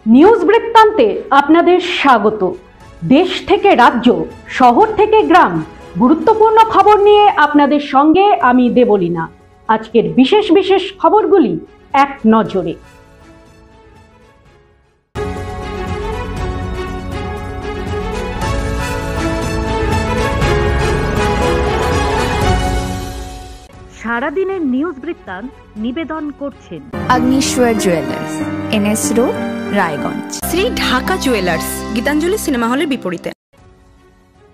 News বৃত্তান্তে আপনাদের স্বাগত। দেশ থেকে রাজ্য, শহর থেকে গ্রাম, গুরুত্বপূর্ণ খবর নিয়ে আপনাদের সঙ্গে আমি দেবলীনা। আজকের বিশেষ বিশেষ খবরগুলি এক নজরে। সারাদিনের নিউজ বৃত্তান্ত নিবেদন করছেন Agnishwar jewellers, NS road, Raiganj. Shri Dhaka jewellers, Gitanjali cinema হলের বিপরীতে।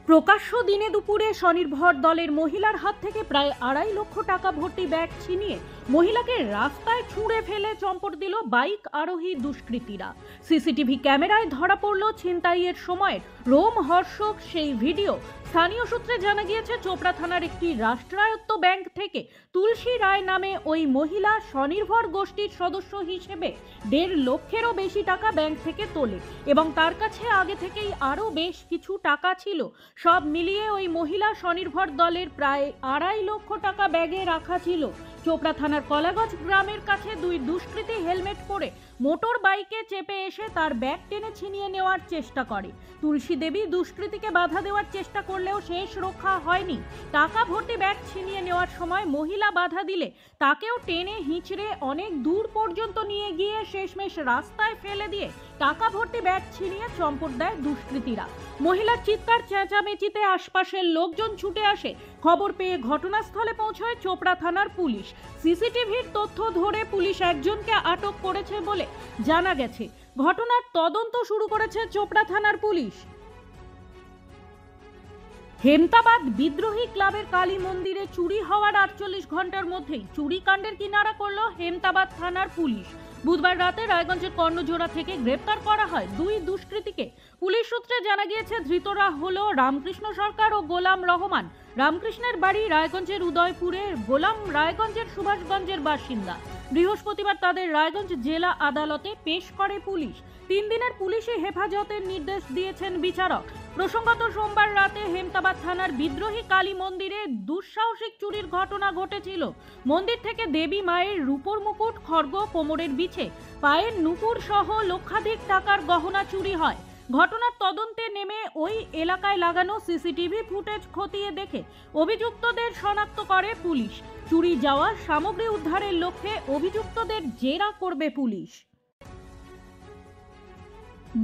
প্রকাশ্য দিনে দুপুরে স্বনির্ভর দলের মহিলার হাত থেকে প্রায় 2.5 লক্ষ টাকা ভর্তি ব্যাগ ছিনিয়ে মহিলাকে রাস্তায় ছুঁড়ে ফেলে চম্পট দিল বাইক আরোহী দুষ্কৃতীরা। সিসিটিভি ক্যামেরায় ধরা পড়ল ছিনতাইয়ের সময়ের রোমহর্ষক সেই ভিডিও। স্থানীয় সূত্রে জানা গিয়েছে, চোপড়া থানার একটি রাষ্ট্রায়ত্ত ব্যাংক থেকে তুলসী রায় নামে ওই মহিলা স্বনির্ভর গোষ্ঠীর সদস্য হিসেবে 1.5 লক্ষেরও বেশি টাকা ব্যাংক থেকে তোলে এবং তার কাছে আগে থেকেই আরও বেশ কিছু টাকা ছিল। সব মিলিয়ে ওই মহিলা স্বনির্ভর দলের প্রায় 2.5 লক্ষ টাকা ব্যাগে রাখা ছিল। চোপড়া থানার কলাগঞ্জ গ্রামের কাছে দুই দুষ্কৃতী হেলমেট পরে মোটর বাইকে চেপে এসে তার ব্যাগ টেনে ছিনিয়ে নেওয়ার চেষ্টা করে। তুলসী দেবী দুষ্কৃতীকে বাধা দেওয়ার চেষ্টা করলেও শেষ রক্ষা হয়নি। টাকা ভর্তি ব্যাগ ছিনিয়ে নেওয়ার সময় মহিলা বাধা দিলে তাকেও টেনে হিঁচড়ে অনেক দূর পর্যন্ত নিয়ে গিয়ে শেষমেশ রাস্তায় ফেলে দিয়ে টাকা ভর্তি ব্যাগ ছিনিয়ে চম্পট দেয় দুষ্কৃতীরা। মহিলার চিৎকার চেঁচামেচিতে আশপাশের লোকজন ছুটে আসে। খবর পেয়ে ঘটনাস্থলে পৌঁছয় চোপড়া থানার পুলিশ। সিসিটিভির তথ্য ধরে পুলিশ একজনকে আটক করেছে বলে জানা গেছে। ঘটনার তদন্ত শুরু করেছে চোপড়া থানার পুলিশ। হেমতাবাদ বিদ্রোহী ক্লাবের কালী মন্দিরে চুরি হওয়ার 48 ঘন্টার মধ্যেই চুরিকাণ্ডের কিনারা করল হেমতাবাদ থানার পুলিশ। বুধবার রাতে রায়গঞ্জের কর্ণজোড়া থেকে গ্রেপ্তার করা হয় দুই দুষ্কৃতীকে। পুলিশ সূত্রে জানা গিয়েছে, ধৃতরা হলো রামকৃষ্ণ সরকার ও গোলাম রহমান। রামকৃষ্ণের বাড়ি রায়গঞ্জের উদয়পুরে, গোলাম রায়গঞ্জের সুভাষগঞ্জের বাসিন্দা। বৃহস্পতিবার তাদের রায়গঞ্জ জেলা আদালতে পেশ করে পুলিশ। 3 দিনের পুলিশি হেফাজতের নির্দেশ দিয়েছেন বিচারক। প্রসঙ্গত, সোমবার রাতে হেমতাবাদ থানার বিদ্রোহী কালী মন্দিরে দুঃসাহসিক চুরির ঘটনা ঘটেছিল। মন্দির থেকে দেবী মায়ের রূপোর মুকুট, খড়গ, কোমরের বিছে, পায়ের নুপুর সহ লক্ষাধিক টাকার গহনা চুরি হয়। ঘটনার তদন্তে নেমে ওই এলাকায় লাগানো সিসিটিভি ফুটেজ খতিয়ে দেখে অভিযুক্তদের শনাক্ত করে পুলিশ। চুরি যাওয়া সামগ্রী উদ্ধারের লক্ষ্যে অভিযুক্তদের জেরা করবে পুলিশ।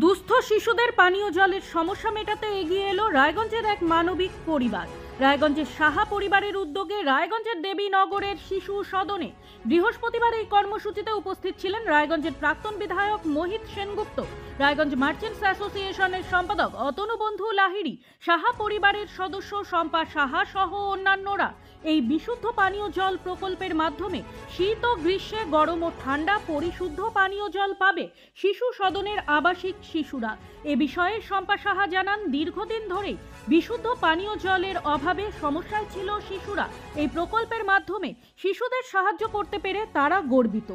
দুস্থ শিশুদের পানীয় জলের সমস্যা মেটাতে এগিয়ে এলো রায়গঞ্জের এক মানবিক পরিবার। রায়গঞ্জের সাহা পরিবারের উদ্যোগে রায়গঞ্জের দেবীনগরের শিশু সদনে বৃহস্পতিবার এই কর্মসূচিতে উপস্থিত ছিলেন রায়গঞ্জের প্রাক্তন বিধায়ক মোহিত সেনগুপ্ত, রায়গঞ্জ মার্চেন্টস অ্যাসোসিয়েশনের সম্পাদক অতনুবন্ধু লাহিড়ী, সাহা পরিবারের সদস্য শম্পা সাহা সহ অন্যান্যরা। এই বিশুদ্ধ পানীয় জল প্রকল্পের মাধ্যমে শীত ও গ্রীষ্মে, গরম ও ঠান্ডা পরিশুদ্ধ পানীয় জল পাবে শিশু সদনের আবাসিক শিশুরা। এ বিষয়ে শম্পা সাহা জানান, দীর্ঘদিন ধরেই বিশুদ্ধ পানীয় জলের অভাবে সমস্যায় ছিল শিশুরা। এই প্রকল্পের মাধ্যমে শিশুদের সাহায্য করতে পেরে তারা গর্বিত।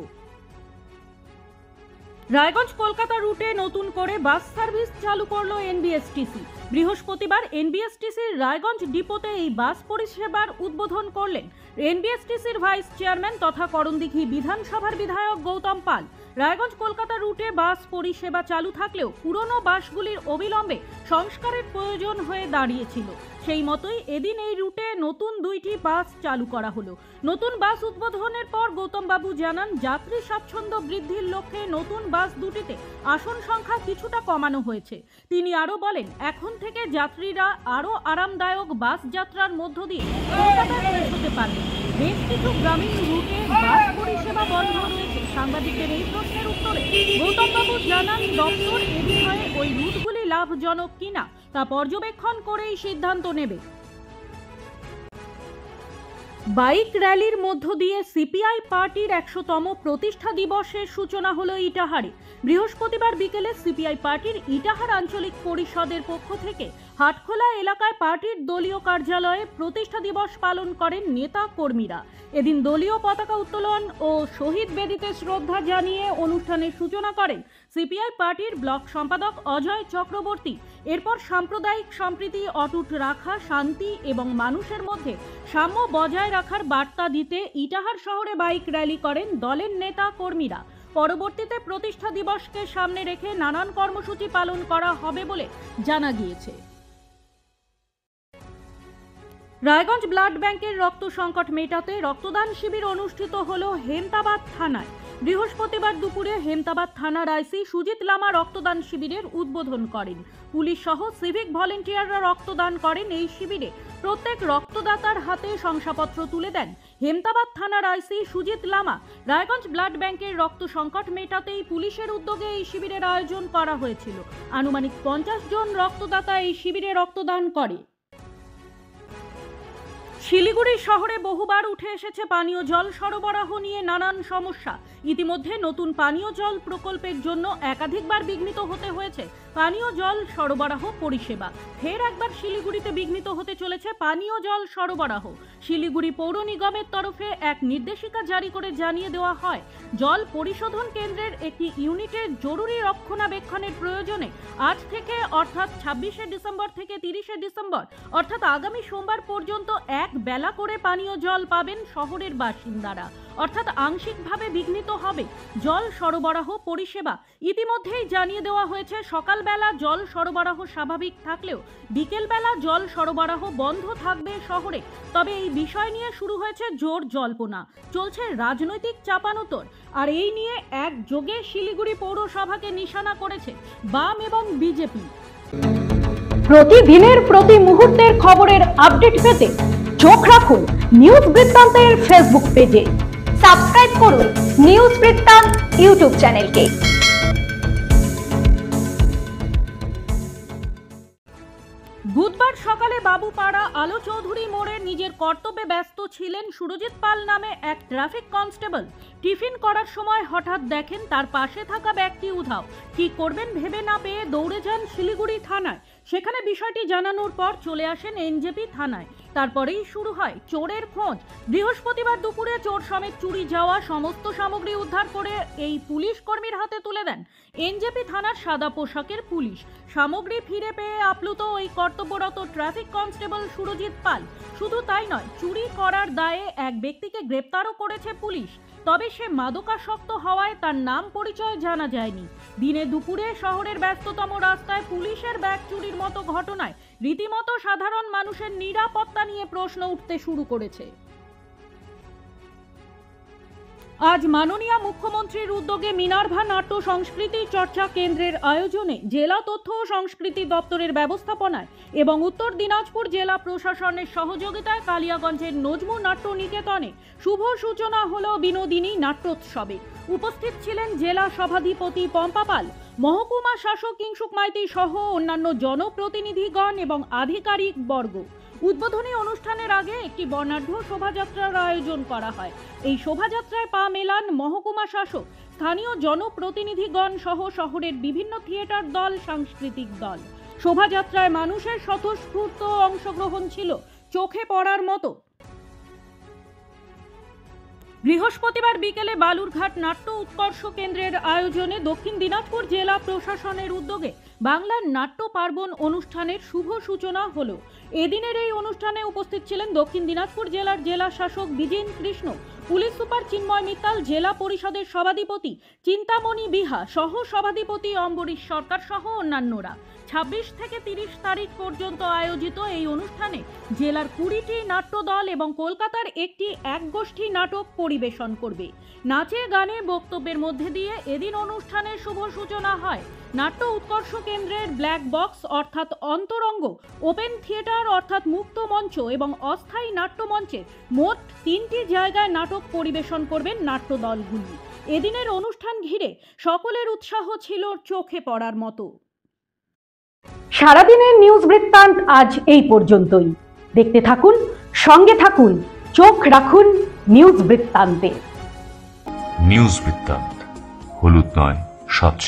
রায়গঞ্জ কলকাতা রুটে নতুন করে বাস সার্ভিস চালু করলো এনবিএসটিসি। বৃহস্পতিবার এনবিএসটিসির রায়গঞ্জ ডিপোতে এই বাস পরিষেবার উদ্বোধন করলেন এনবিএসটিসির ভাইস চেয়ারম্যান তথা করণদিঘি বিধানসভার বিধায়ক গৌতম পাল। রায়গঞ্জ কলকাতা রুটে বাস পরিষেবা চালু থাকলেও পুরনো বাসগুলির অবিলম্বে সংস্কারের প্রয়োজন হয়ে দাঁড়িয়েছিল। সেই মতোই এদিন এই রুটে নতুন 2টি বাস চালু করা হলো। নতুন বাস উদ্বোধনের পর গৌতম বাবু জানান, যাত্রী স্বাচ্ছন্দ্য বৃদ্ধির লক্ষ্যে নতুন বাস দুটিতে আসন সংখ্যা কিছুটা কমানো হয়েছে। তিনি আরও বলেন, এখন থেকে যাত্রীরা আরও আরামদায়ক বাস যাত্রার মধ্য দিয়ে কলকাতায় পৌঁছতে পারবে। বেশ কিছু গ্রামীণ রুটে বাস পরিষেবা বন্ধ রয়েছে। সাংবাদিকদের এই প্রশ্নের উত্তরে গৌতম বাবু জানান, দপ্তর এ বিষয়ে ওই রুটগুলি লাভজনক কিনা তা পর্যবেক্ষণ করেই সিদ্ধান্ত নেবে। বাইক র্যালির মধ্য দিয়ে সিপিআই পার্টির 100তম প্রতিষ্ঠা দিবসের সূচনা হলো ইটাহারে। বৃহস্পতিবার বিকেলে সিপিআই পার্টির ইটাহার আঞ্চলিক পরিষদের পক্ষ থেকে হাটখোলা এলাকায় পার্টির দলীয় কার্যালয়ে প্রতিষ্ঠা দিবস পালন করেন নেতা কর্মীরা। এদিন দলীয় পতাকা উত্তোলন ও শহীদ বেদিতে শ্রদ্ধা জানিয়ে অনুষ্ঠানের সূচনা করেন সিপিআই পার্টির ব্লক সম্পাদক অজয় চক্রবর্তী। এরপর সাম্প্রদায়িক সম্প্রীতি অটুট রাখা, শান্তি এবং মানুষের মধ্যে সাম্য বজায় রাখার বার্তা দিতে ইটাহার শহরে বাইক র্যালি করেন দলের নেতা কর্মীরা। পরবর্তীতে প্রতিষ্ঠা দিবসকে সামনে রেখে নানান কর্মসূচি পালন করা হবে বলে জানা গিয়েছে। রায়গঞ্জ ব্লাড ব্যাংকের রক্ত সংকট মেটাতে রক্তদান শিবির অনুষ্ঠিত হলো হেমতাবাদ থানায়। বৃহস্পতিবার দুপুরে হেমতাবাদ থানার আইসি সুজিত লামা রক্তদান শিবিরের উদ্বোধন করেন। পুলিশ সহ সিভিক ভলেন্টিয়াররা রক্তদান করেন। এই শিবিরে প্রত্যেক রক্তদাতার হাতে শংসাপত্র তুলে দেন হেমতাবাদ থানার আইসি সুজিত লামা। রায়গঞ্জ ব্লাড ব্যাংকের রক্ত সংকট মেটাতেই পুলিশের উদ্যোগে এই শিবিরের আয়োজন করা হয়েছিল। আনুমানিক 50 জন রক্তদাতা এই শিবিরে রক্তদান করে। শিলিগুড়ি শহরে বহুবার উঠে এসেছে পানীয় জল সরবরাহ নিয়ে নানান সমস্যা। ইতিমধ্যে নতুন পানীয় জল প্রকল্পের জন্য একাধিকবার বিঘ্নিত হতে হয়েছে পানীয় জল সরবরাহ পরিষেবা। ফের একবার শিলিগুড়িতে বিঘ্নিত হতে চলেছে পানীয় জল সরবরাহ। শিলিগুড়ি পৌর নিগমের তরফে এক নির্দেশিকা জারি করে জানিয়ে দেওয়া হয়, জল পরিশোধন কেন্দ্রের একটি ইউনিটের জরুরি রক্ষণাবেক্ষণের প্রয়োজনে আজ থেকে অর্থাৎ 26শে ডিসেম্বর থেকে 30শে ডিসেম্বর অর্থাৎ আগামী সোমবার পর্যন্ত এক বেলা করে পানীয় জল পাবেন শহরের বাসিন্দারা, অর্থাৎ আংশিকভাবে বিঘ্নিত হবে জল সরবরাহ পরিষেবা। ইতিমধ্যেই জানিয়ে দেওয়া হয়েছে সকালবেলা জল সরবরাহ স্বাভাবিক থাকলেও বিকেলবেলা জল সরবরাহ বন্ধ থাকবে শহরে। তবে এই বিষয় নিয়ে শুরু হয়েছে জোর জল্পনা, চলছে রাজনৈতিক চাপানোতর। আর এই নিয়ে একযোগে শিলিগুড়ি পৌরসভাকে নিশানা করেছে বাম এবং বিজেপি। প্রতিদিনের প্রতি মুহূর্তের খবরের আপডেট পেতে চোখ রাখুন নিউজ বৃত্তান্তের ফেসবুক পেজে। সাবস্ক্রাইব করুন নিউজ বৃত্তান্ত ইউটিউব চ্যানেলকে। বুধবার সকালে বাবুপাড়া আলো চৌধুরী মোড়ে নিজের কর্তব্যে ব্যস্ত ছিলেন সুরজিৎ পাল নামে এক ট্রাফিক কনস্টেবল। টিফিন করার সময় হঠাৎ দেখেন তার পাশে থাকা ব্যক্তি উধাও। কি করবেন ভেবে না পেয়ে দৌড়ে যান শিলিগুড়ি থানায়। সেখানে বিষয়টি জানানোর পর চলে আসেন এনজেপি থানায়। তারপরেই শুরু হয় চোরের খোঁজ। বৃহস্পতিবার দুপুরে চোর সমেত চুরি যাওয়া সমস্ত সামগ্রী উদ্ধার করে এই পুলিশ কর্মীর হাতে তুলে দেন এনজেপি থানার সাদা পোশাকের পুলিশ। সামগ্রী ফিরে পেয়ে আপ্লুত ওই কর্তব্যরত ট্রাফিক কনস্টেবল সুরজিৎ পাল। শুধু তাই নয়, চুরি করার দায়ে এক ব্যক্তিকে গ্রেপ্তারও করেছে পুলিশ। তবে সে মাদকাসক্ত হওয়ায় তার নাম পরিচয় জানা যায়নি। দিনে দুপুরে শহরের ব্যস্ততম রাস্তায় পুলিশের ব্যাগ চুরির মতো ঘটনায় রীতিমতো সাধারণ মানুষের নিরাপত্তা নিয়ে প্রশ্ন উঠতে শুরু করেছে। আজ মাননীয় মুখ্যমন্ত্রীর উদ্যোগে মিনার্ভা নাট্য সংস্কৃতি চর্চা কেন্দ্রের আয়োজনে জেলা তথ্য ও সংস্কৃতি দপ্তরের ব্যবস্থাপনায় এবং উত্তর দিনাজপুর জেলা প্রশাসনের সহযোগিতায় কালিয়াগঞ্জের নজমু নাট্য নিকেতনে শুভ সূচনা হল বিনোদিনী নাট্যোৎসবে। উপস্থিত ছিলেন জেলা সভাধিপতি পম্পা পাল, মহকুমা শাসক কিংসুক মাইতি সহ অন্যান্য জনপ্রতিনিধিগণ এবং আধিকারিক বর্গ। উদ্বোধনী অনুষ্ঠানের আগে একটি বর্ণাঢ্য শোভাযাত্রার আয়োজন করা হয়। এই শোভাযাত্রায় পা মেলান মহকুমা শাসক, স্থানীয় জনপ্রতিনিধিগণ সহ শহরের বিভিন্ন থিয়েটার দল, সাংস্কৃতিক দল। শোভাযাত্রায় মানুষের স্বতঃস্ফূর্ত অংশগ্রহণ ছিল চোখে পড়ার মতো। বৃহস্পতিবার বিকেলে বালুরঘাট নাট্য উৎকর্ষ কেন্দ্রের আয়োজনে দক্ষিণ দিনাজপুর জেলা প্রশাসনের উদ্যোগে বাংলার নাট্য পার্বণ অনুষ্ঠানের শুভ সূচনা হলো। এদিনের এই অনুষ্ঠানে উপস্থিত ছিলেন দক্ষিণ দিনাজপুর জেলার জেলা শাসক বিজেন কৃষ্ণ, পুলিশ সুপার চিন্ময় মিত্তাল, জেলা পরিষদের সভাধিপতি চিন্তামণি বিহা, সহ সভাধিপতি অম্বরীশ সরকার সহ অন্যান্যরা। 26 থেকে 30 তারিখ পর্যন্ত আয়োজিত এই অনুষ্ঠানে জেলার 20টি নাট্য দল এবং কলকাতার একটি একগোষ্ঠী নাটক পরিবেশন করবে। নাচে গানে বক্তব্যের মধ্যে দিয়ে এদিন অনুষ্ঠানের শুভ সূচনা হয়। নাট্য উৎকর্ষ কেন্দ্রের ব্ল্যাক বক্স অর্থাৎ অন্তরঙ্গ, ওপেন থিয়েটার অর্থাৎ মুক্ত মঞ্চ এবং অস্থায়ী নাট্যমঞ্চে মোট 3টি জায়গায় নাটক পরিবেশন করবেন নাট্য দলগুলি। এদিনের অনুষ্ঠান ঘিরে সকলের উৎসাহ ছিল চোখে পড়ার মতো। সারাদিনের নিউজ বৃত্তান্ত আজ এই পর্যন্তই। দেখতে থাকুন, সঙ্গে থাকুন, চোখ রাখুন নিউজ বৃত্তান্তে। নিউজ বৃত্তান্ত, হলুদ নয়, স্বচ্ছ।